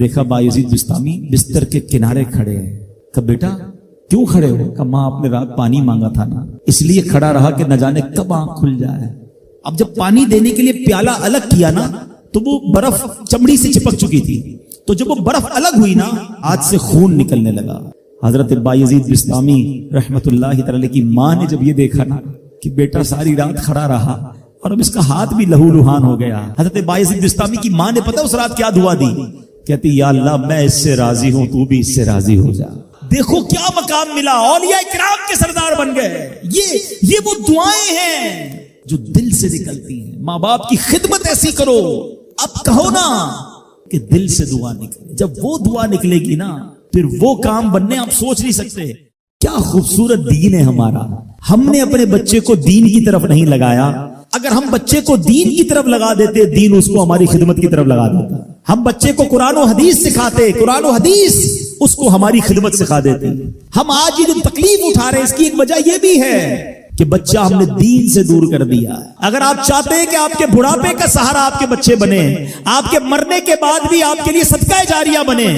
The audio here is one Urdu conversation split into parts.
دیکھا بایزید بستامی بستر کے کنارے کھڑے ہیں. کہا بیٹا کیوں کھڑے ہو؟ کہا ماں آپ نے رات پانی مانگا تھا نا، اس لیے کھڑا رہا کہ نہ جانے کب آنکھ کھل جائے. اب جب پانی دینے کے لیے پیالہ الگ کیا نا تو وہ برف چمڑی سے چپک چکی تھی، تو جب وہ برف الگ ہوئی نا ہاتھ سے خون نکلنے لگا. حضرت بایزید بستامی رحمت اللہ تعالی کی ماں نے جب یہ دیکھا نا کہ بیٹا ساری رات کھڑا رہا اور اب اس کا ہاتھ بھی لہو لہان ہو گیا، حضرت بایزید بستامی کی ماں نے پتہ اس رات کیا دعا دی؟ کہتی یا اللہ میں اس سے راضی ہوں، تو بھی اس سے راضی ہو جا. دیکھو کیا مقام ملا، اولیاء کرام کے سردار بن گئے. یہ وہ دعائیں ہیں جو دل سے نکلتی ہیں. ماں باپ کی خدمت ایسی کرو، اب کہو نا کہ دل سے دعا نکلے. جب وہ دعا نکلے گی نا پھر وہ کام بننے آپ سوچ نہیں سکتے. کیا خوبصورت دین ہے ہمارا. ہم نے اپنے بچے کو دین کی طرف نہیں لگایا. اگر ہم بچے کو دین کی طرف لگا دیتے، دین اس کو ہماری خدمت کی طرف لگا دیتا. ہم بچے کو قرآن و حدیث سکھاتے، قرآن و حدیث اس کو ہماری خدمت سکھا دیتے. ہم آج یہ جو تکلیف اٹھا رہے ہیں اس کی ایک وجہ یہ بھی ہے کہ بچہ ہم نے دین سے دور کر دیا. اگر آپ چاہتے ہیں کہ آپ کے بڑھاپے کا سہارا آپ کے بچے بنے، آپ کے مرنے کے بعد بھی آپ کے لیے صدقہ جاریہ بنے،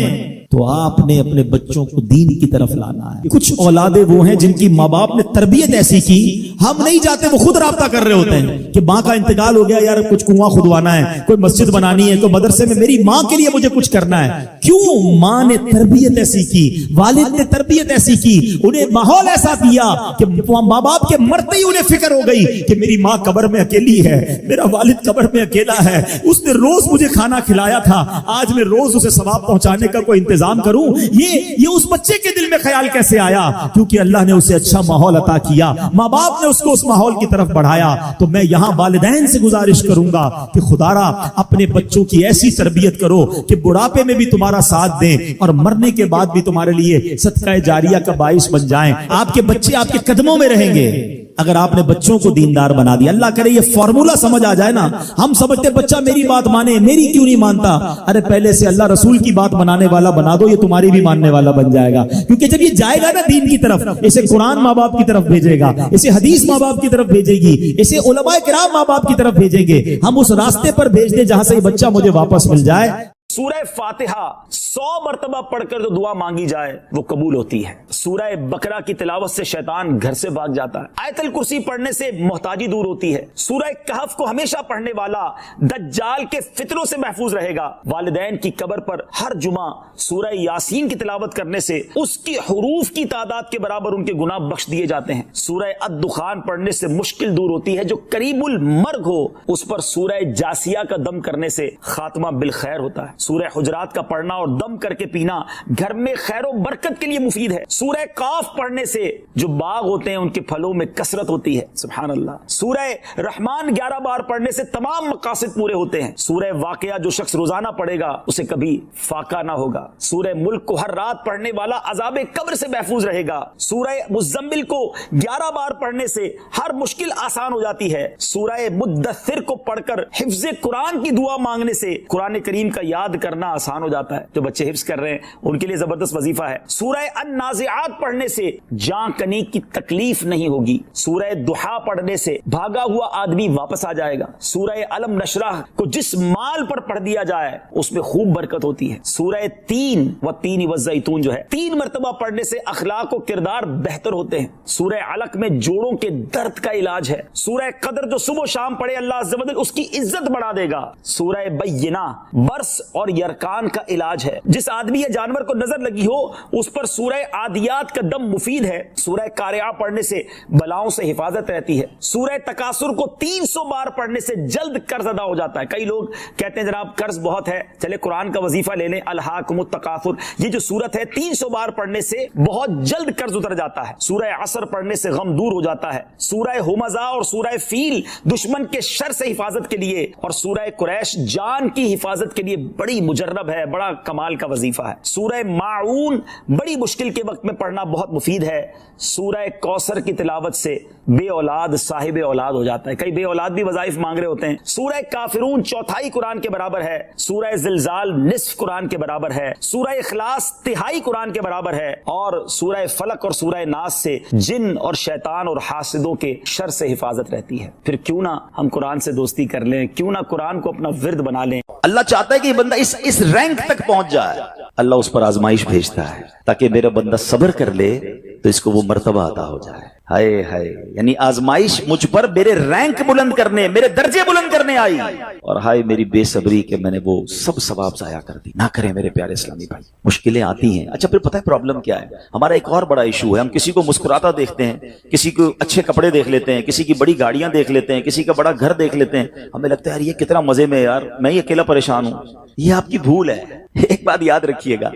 تو آپ نے اپنے بچوں کو دین کی طرف لانا ہے. کچھ اولادیں وہ ہیں جن کی ماں باپ نے تربیت ایسی کی، ہم نہیں چاہتے، وہ خود رابطہ کر رہے ہوتے ہیں کہ ماں کا انتقال ہو گیا، یار کچھ کنواں کھدوانا ہے، کوئی مسجد بنانی ہے، کوئی مدرسے میں میری ماں کے لیے مجھے کچھ کرنا ہے. کیوں؟ ماں نے تربیت ایسی کی، والد نے تربیت ایسی کی، انہیں ماحول ایسا دیا کہ ماں باپ کے مرتے ہی انہیں فکر ہو گئی کہ میری ماں قبر میں اکیلی ہے، میرا والد قبر میں اکیلا ہے، اس نے روز مجھے کھانا کھلایا تھا، آج میں روز اسے ثواب پہنچانے کا کوئی انتظام کروں. یہ اس بچے کے دل میں خیال کیسے آیا؟ کیونکہ اللہ نے اسے اچھا ماحول عطا کیا، ماں باپ نے اس کو اس ماحول کی طرف بڑھایا. تو میں یہاں والدین سے گزارش کروں گا کہ خدارا اپنے بچوں کی ایسی تربیت کرو کہ بڑھاپے میں بھی تمہارا ساتھ دیں اور مرنے کے بعد بھی تمہارے لیے صدقہ جاریہ کا باعث بن جائیں. آپ کے بچے آپ کے قدموں میں رہیں گے اگر آپ نے بچوں کو دیندار بنا دیا. اللہ کرے یہ فارمولا سمجھ آ جائے نا. ہم سمجھتے بچہ میری بات مانے، میری کیوں نہیں مانتا؟ ارے پہلے سے اللہ رسول کی بات منانے والا بنا دو، یہ تمہاری بھی ماننے والا بن جائے گا. کیونکہ جب یہ جائے گا نا دین کی طرف، اسے قرآن ماں باپ کی طرف بھیجے گا، اسے حدیث ماں باپ کی طرف بھیجے گی، اسے علماء کرام ماں باپ کی طرف بھیجیں گے. ہم اس راستے پر بھیج دیں جہاں سے یہ بچہ مجھے واپس مل جائے. سورہ فاتحہ 100 مرتبہ پڑھ کر جو دعا مانگی جائے وہ قبول ہوتی ہے. سورہ بقرہ کی تلاوت سے شیطان گھر سے بھاگ جاتا ہے. آیت الکرسی پڑھنے سے محتاجی دور ہوتی ہے. سورہ کہف کو ہمیشہ پڑھنے والا دجال کے فتنوں سے محفوظ رہے گا. والدین کی قبر پر ہر جمعہ سورہ یاسین کی تلاوت کرنے سے اس کی حروف کی تعداد کے برابر ان کے گناہ بخش دیے جاتے ہیں. سورہ الدخان پڑھنے سے مشکل دور ہوتی ہے. جو قریب المرگ ہو اس پر سورہ جاسیہ کا دم کرنے سے خاتمہ بالخیر ہوتا ہے. سورہ حجرات کا پڑھنا اور دم کر کے پینا گھر میں خیر و برکت کے لیے مفید ہے. سورہ قاف پڑھنے سے جو باغ ہوتے ہیں ان کے پھلوں میں کثرت ہوتی ہے. سبحان اللہ. سورہ رحمان 11 بار پڑھنے سے تمام مقاصد پورے ہوتے ہیں. سورہ واقعہ جو شخص روزانہ پڑھے گا اسے کبھی فاقہ نہ ہوگا. سورہ ملک کو ہر رات پڑھنے والا عذاب قبر سے محفوظ رہے گا. سورہ مزمل کو 11 بار پڑھنے سے ہر مشکل آسان ہو جاتی ہے. سورہ مدثر کو پڑھ کر حفظ قرآن کی دعا مانگنے سے قرآن کریم کا یاد کرنا آسان ہو جاتا ہے. جو بچے حفظ کر رہے ہیں ان کے لیے زبردست وظیفہ ہے. سورہ النازعات پڑھنے سے جان کنی کی تکلیف نہیں ہوگی. سورہ دحا پڑھنے سے بھاگا ہوا آدمی واپس آ جائے گا. سورہ علم نشرح کو جس مال پر پڑھ دیا جائے اس میں خوب برکت ہوتی ہے. سورہ تین والتین والزیتون جو ہے 3 مرتبہ پڑھنے سے اخلاق و کردار بہتر ہوتے ہیں. سورہ علق میں جوڑوں کے درد کا علاج ہے. سورہ قدر جو صبح و شام پڑھے اللہ عز و جل اس کی عزت بڑھا دے گا. سورہ بینہ برس اور یرکان کا علاج ہے. جس آدمی یا جانور کو نظر لگی ہو اس پر سورہ عادیات کا دم مفید ہے. سورہ قارعہ پڑھنے سے بلاؤں سے حفاظت رہتی ہے. سورہ تکاثر کو 300 بار پڑھنے سے جلد قرض ادا ہو جاتا ہے. کئی لوگ کہتے ہیں جناب قرض بہت ہے، چلے قرآن کا وظیفہ لے لیں. الہاکم التکاثر یہ جو سورت ہے 300 بار پڑھنے سے بہت جلد قرض اتر جاتا ہے. سورہ عصر پڑھنے سے غم دور ہو جاتا ہے. سورہ ہمزہ اور سورہ فیل دشمن کے شر سے حفاظت کے لیے اور سورہ قریش جان کی حفاظت کے لیے بڑی مجرب ہے، بڑا کمال کا وظیفہ ہے. سورہ ماعون بڑی مشکل کے وقت میں پڑھنا بہت مفید ہے. سورہ کوثر کی تلاوت سے بے اولاد صاحب اولاد ہو جاتا ہے. کئی بے اولاد بھی وظائف مانگ رہے ہوتے ہیں. سورہ کافرون 1/4 قرآن کے برابر ہے. سورہ زلزال نصف قرآن کے برابر ہے. سورہ اخلاص 1/3 قرآن کے برابر ہے. اور سورہ فلق اور سورہ ناس سے جن اور شیطان اور حاسدوں کے شر سے حفاظت رہتی ہے. پھر کیوں نہ ہم قرآن سے دوستی کر لیں، کیوں نہ قرآن کو اپنا ورد بنا لیں. اللہ چاہتا ہے کہ یہ بندہ اس رینک تک پہنچ جائے. جائے اللہ اس پر آزمائش بھیجتا ہے تاکہ میرا بندہ صبر کر لے تو اس کو وہ مرتبہ عطا ہو جائے. ہائے ہائے، یعنی آزمائش مجھ پر میرے رینک بلند کرنے، میرے درجے بلند کرنے آئی، اور ہائے میری بے صبری کہ میں نے وہ سب ثواب ضائع کر دی. نہ کریں میرے پیارے اسلامی بھائی، مشکلیں آتی ہیں. اچھا پھر پتہ ہے پرابلم کیا ہے؟ ہمارا ایک اور بڑا ایشو ہے، ہم کسی کو مسکراتا دیکھتے ہیں، کسی کو اچھے کپڑے دیکھ لیتے ہیں، کسی کی بڑی گاڑیاں دیکھ لیتے ہیں، کسی کا بڑا گھر دیکھ لیتے ہیں، ہمیں لگتا ہے یار یہ کتنا مزے میں، یار میں ہی اکیلا پریشان ہوں. یہ آپ کی بھول ہے. ایک بات یاد رکھیے گا،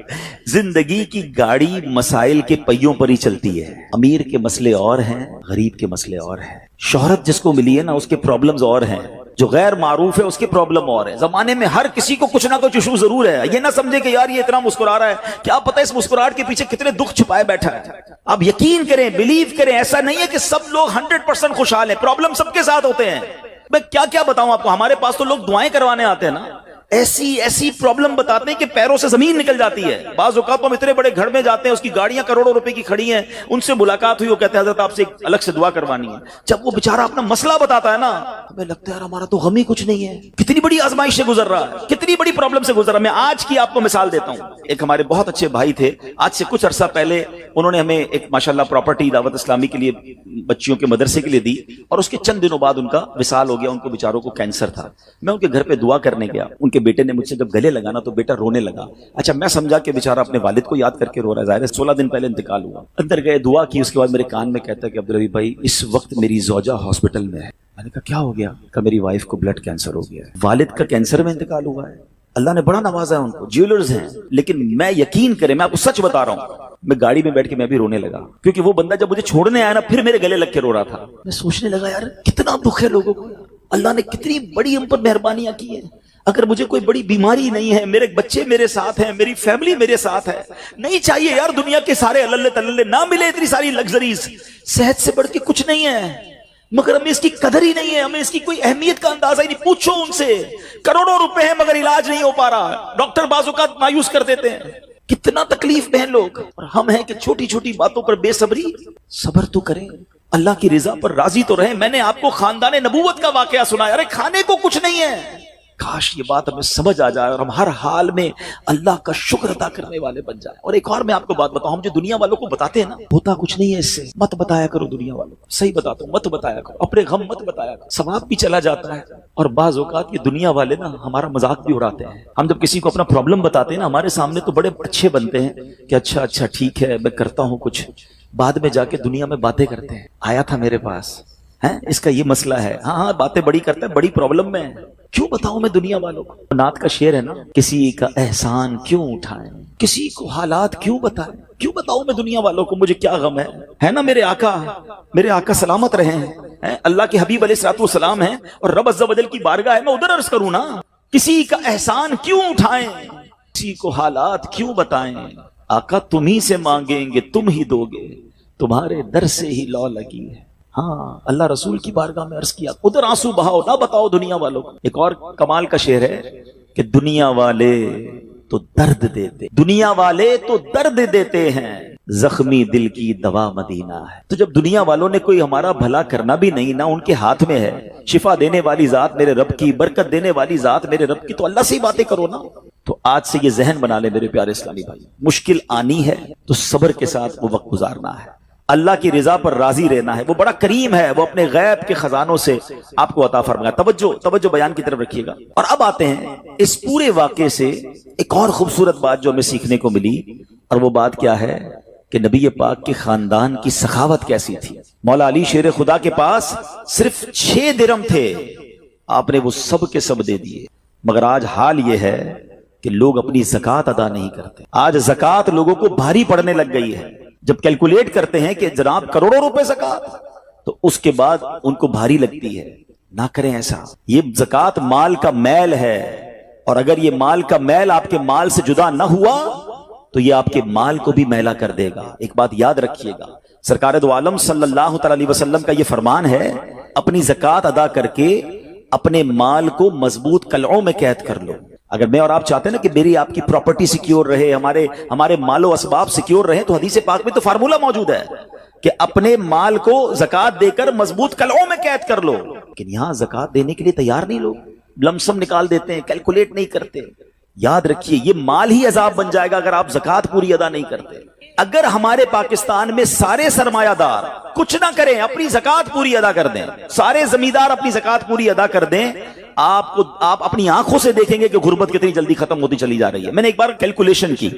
زندگی کی گاڑی مسائل کے پہیوں پر ہی چلتی ہے. امیر کے مسئلے اور ہیں، غریب کے مسئلے اور ہیں. شہرت جس کو ملی ہے نا اس کے پرابلمز اور ہیں، جو غیر معروف ہے اس کے پرابلم اور ہے. زمانے میں ہر کسی کو کچھ نہ کچھ ایشو ضرور ہے. یہ نہ سمجھے کہ یار یہ اتنا مسکرا رہا ہے، کیا پتہ اس مسکراہٹ کے پیچھے کتنے دکھ چھپائے بیٹھا ہے. آپ یقین کریں، بلیو کریں، ایسا نہیں ہے کہ سب لوگ 100% خوشحال ہیں. پرابلم سب کے ساتھ ہوتے ہیں. میں کیا کیا بتاؤں آپ کو، ہمارے پاس تو لوگ دعائیں کروانے آتے ہیں نا، ایسی پرابلم بتاتے ہیں کہ پیروں سے زمین نکل جاتی ہے. بعض اوقات ہم اتنے بڑے گھر میں جاتے ہیں، اس کی گاڑیاں کروڑوں روپے کی کھڑی ہیں، ان سے ملاقات ہوئی، وہ کہتے ہیں حضرت آپ سے ایک الگ سے دعا کروانی ہے. جب وہ بیچارہ اپنا مسئلہ بتاتا ہے نا، ہمیں لگتا ہے یار ہمارا تو غم ہی کچھ نہیں ہے. کتنی بڑی آزمائش سے گزر رہا ہے، کتنی بڑی پرابلم سے گزر رہا ہے. میں آج کی آپ کو مثال دیتا ہوں. ایک ہمارے بہت اچھے بھائی تھے، آج سے کچھ عرصہ پہلے انہوں نے ہمیں ایک ماشاءاللہ پراپرٹی دعوت اسلامی کے لیے، بچیوں کے مدرسے کے لیے دی، اور اس کے چند دنوں بعد ان کا وصال ہو گیا. ان کو بیچاروں کو کینسر تھا. میں ان کے گھر پہ دعا کرنے گیا. ان کے بیٹے نے مجھ سے جب گلے لگانا تو بیٹا رونے لگا. اچھا میں سمجھا کہ بیچارہ اپنے والد کو یاد کر کے رو رہا ہے، ظاہر ہے 16 دن پہلے انتقال ہوا. اندر گئے، دعا کی. اس کے بعد میرے کان میں کہتا ہے کہ عبدالرحیم بھائی اس وقت میری زوجہ ہاسپٹل میں ہے. میں نے کہا کیا ہو گیا؟ کہ میری وائف کو بلڈ کینسر ہو گیا ہے. والد کا کینسر میں انتقال ہوا ہے. اللہ نے بڑا نوازا ہے ان کو، جیولرز ہیں. لیکن میں یقین کریں، میں آپ کو سچ بتا رہا ہوں، میں گاڑی میں بیٹھ کے میں بھی رونے لگا، کیونکہ وہ بندہ جب مجھے چھوڑنے آیا نا پھر میرے گلے لگ کے رو رہا تھا. میں سوچنے لگا یار کتنا دکھ ہے لوگوں کو، اللہ نے کتنی بڑی ہم پر مہربانیاں کی ہیں. اگر مجھے کوئی بڑی بیماری نہیں ہے، میرے بچے میرے ساتھ ہیں، میری فیملی میرے ساتھ ہے، نہیں چاہیے یار دنیا کے سارے اللہ تللے، نہ ملے اتنی ساری لگژریز، صحت سے بڑھ کے کچھ نہیں ہے، مگر ہمیں اس کی قدر ہی نہیں ہے، ہمیں اس کی کوئی اہمیت کا اندازہ ہی نہیں. پوچھو ان سے، کروڑوں روپے ہیں مگر علاج نہیں ہو پا رہا، ڈاکٹر بعض اوقات مایوس کر دیتے ہیں. کتنا تکلیف میں ہیں لوگ، اور ہم ہیں کہ چھوٹی چھوٹی باتوں پر بے صبری. صبر تو کریں، اللہ کی رضا پر راضی تو رہیں. میں نے آپ کو خاندان نبوت کا واقعہ سنایا، ارے کھانے کو کچھ نہیں ہے. کاش یہ بات ہمیں سمجھ آ جائے اور ہم ہر حال میں اللہ کا شکر ادا کرنے والے بن جائیں. اور ایک اور میں آپ کو بات بتاؤں، ہم جو دنیا والوں کو بتاتے ہیں نا، ہوتا کچھ نہیں ہے اس سے. مت بتایا کرو دنیا والوں کو، صحیح بتاتا ہوں، مت بتایا کرو، اپنے غم مت بتایا کرو، ثواب بھی چلا جاتا ہے. اور بعض اوقات یہ دنیا والے نا ہمارا مذاق بھی اڑاتے ہیں. ہم جب کسی کو اپنا پرابلم بتاتے ہیں نا، ہمارے سامنے تو بڑے اچھے بنتے ہیں کہ اچھا ٹھیک ہے میں کرتا ہوں کچھ. بعد میں جا کے دنیا میں باتیں کرتے ہیں، آیا تھا میرے پاس، اس کا یہ مسئلہ ہے، ہاں باتیں بڑی کرتا ہے، بڑی پرابلم میں ہے. کیوں بتاؤں میں دنیا والوں کو؟ نعت کا شعر ہے نا، کسی کا احسان کیوں اٹھائیں، کسی کو حالات کیوں بتائیں. کیوں بتاؤں میں دنیا والوں کو مجھے کیا غم ہے نا. میرے آقا سلامت رہے ہیں، اللہ کے حبیب علیہ الصلوۃ والسلام ہیں، اور رب عز و جل کی بارگاہ ہے، میں ادھر عرض کروں نا. کسی کا احسان کیوں اٹھائیں، کسی کو حالات کیوں بتائیں. آقا تم ہی سے مانگیں گے تم ہی دو گے، تمہارے در سے ہی لو لگی ہے. ہاں اللہ رسول کی بارگاہ میں عرض کیا، ادھر آنسو بہاؤ، نہ بتاؤ دنیا والوں کو. ایک اور کمال کا شعر ہے کہ دنیا والے تو درد دیتے، دنیا والے تو درد دیتے ہیں، زخمی دل کی دوا مدینہ ہے. تو جب دنیا والوں نے کوئی ہمارا بھلا کرنا بھی نہیں، نہ ان کے ہاتھ میں ہے، شفا دینے والی ذات میرے رب کی، برکت دینے والی ذات میرے رب کی، تو اللہ سے ہی باتیں کرو نا. تو آج سے یہ ذہن بنا لے میرے پیارے اسلامی بھائی، مشکل آنی ہے تو صبر کے ساتھ وہ وقت گزارنا ہے، اللہ کی رضا پر راضی رہنا ہے. وہ بڑا کریم ہے، وہ اپنے غیب کے خزانوں سے آپ کو عطا فرمائے. توجہ بیان کی طرف رکھیے گا. اور اب آتے ہیں اس پورے واقعے سے ایک اور خوبصورت بات جو ہمیں سیکھنے کو ملی، اور وہ بات کیا ہے کہ نبی پاک کے خاندان کی سخاوت کیسی تھی. مولا علی شیر خدا کے پاس صرف 6 درہم تھے، آپ نے وہ سب کے سب دے دیے. مگر آج حال یہ ہے کہ لوگ اپنی زکوٰۃ ادا نہیں کرتے. آج زکوٰۃ لوگوں کو بھاری پڑنے لگ گئی ہے. جب کیلکولیٹ کرتے ہیں کہ جناب کروڑوں روپے زکوٰۃ، تو اس کے بعد ان کو بھاری لگتی ہے. نہ کریں ایسا. یہ زکوٰۃ مال کا میل ہے، اور اگر یہ مال کا میل آپ کے مال سے جدا نہ ہوا تو یہ آپ کے مال کو بھی میلا کر دے گا. ایک بات یاد رکھیے گا، سرکار دو عالم صلی اللہ تعالی علیہ وسلم کا یہ فرمان ہے، اپنی زکوٰۃ ادا کر کے اپنے مال کو مضبوط قلعوں میں قید کر لو. اگر میں اور آپ چاہتے ہیں نا کہ میری آپ کی پراپرٹی سیکیور رہے، ہمارے مال و اسباب سیکیور رہے، تو حدیث پاک میں تو فارمولہ موجود ہے کہ اپنے مال کو زکوٰۃ دے کر مضبوط قلعوں میں قید کر لو. لیکن یہاں زکوٰۃ دینے کے لیے تیار نہیں، لوگ لم سم نکال دیتے ہیں، کیلکولیٹ نہیں کرتے. یاد رکھیے یہ مال ہی عذاب بن جائے گا اگر آپ زکات پوری ادا نہیں کرتے. اگر ہمارے پاکستان میں سارے سرمایہ دار کچھ نہ کریں, اپنی زکات پوری ادا کر دیں, سارے زمیندار اپنی زکات پوری ادا کر دیں, آپ اپنی آنکھوں سے دیکھیں گے کہ غربت کتنی جلدی ختم ہوتی چلی جا رہی ہے. میں نے ایک بار کیلکولیشن کی,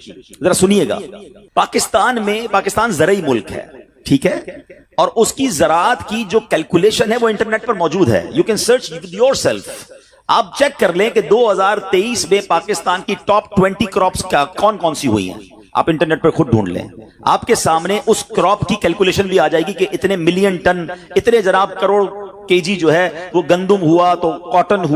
ذرا سنیے گا. پاکستان زرعی ملک ہے, ٹھیک ہے, اور اس کی زراعت کی جو کیلکولیشن ہے وہ انٹرنیٹ پر موجود ہے. You can search your self. آپ چیک کر لیں کہ 2023 میں پاکستان کی ٹاپ 20 کراپس کون کون سی ہوئی ہیں. آپ انٹرنیٹ پر خود ڈھونڈ لیں, آپ کے سامنے اس کراپ کی کیلکولیشن بھی آ جائے گی کہ اتنے ملین ٹن, اتنے جناب کروڑ کے جی جو ہے وہ گندم ہوا تو کاٹن ہوا.